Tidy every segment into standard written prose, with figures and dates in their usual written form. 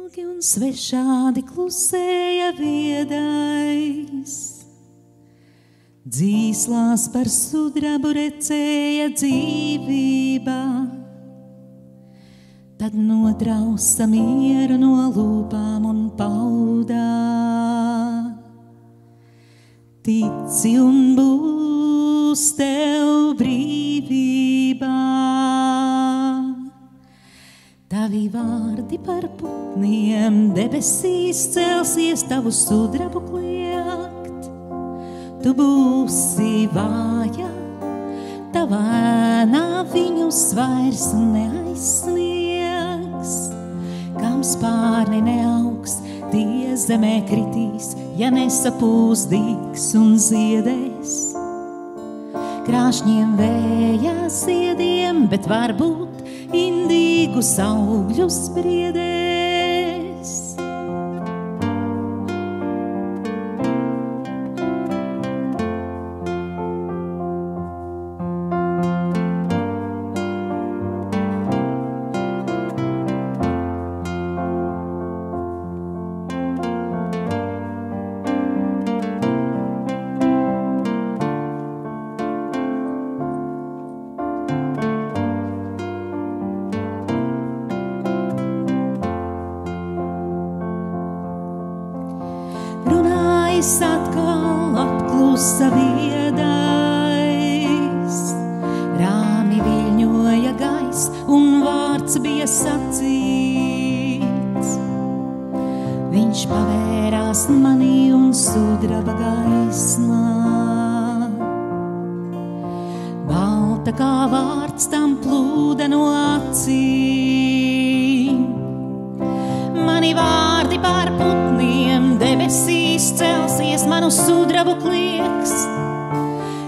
Ilgi un svešādi klusēja viedais, dzīslās par sudrabu recēja dzīvība, tad notrausa mieru no lūpām un paudā. Tici un būs tev brīvībā, tavi vārdi par putniem debesīs celsies tavu sudrabu kliegt. Tu būsi vāja, tava ēnā viņus vairs neaizsniegs. Kam spārni neaugs, tie zemē kritīs, ja nesapūsdīgs un ziedēs. Krāšņiem vēja ziediem, bet varbūt indīgus augļus briedēs. Atkal apklusa viedais, rāmi viļņoja gaiss un vārds bija sacīts. Viņš pavērās manī un sudraba gaismā, balta kā vārds tam plūda no acīm. Mani vārdi pār putniem debesīs celsies, manu sudrabu klieks.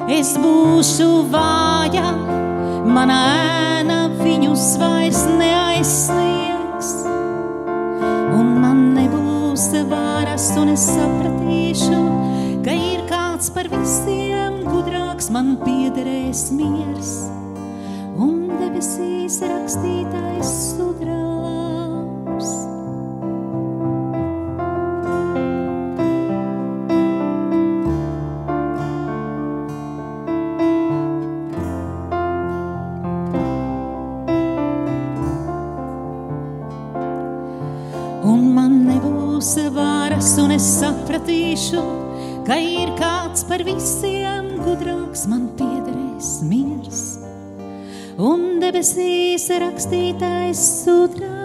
Es būšu vāja, mana ēna viņus vairs neaizsniegs. Un man nebūs varas, un es sapratīšu, ka ir kāds par visiem gudrāks, man piederēs miers. Un debesīs rakstītais sudrabs. Varas, un es sapratīšu, ka ir kāds par visiem gudrāks, man piederēs miers. Un debesīs rakstītais sudrabs.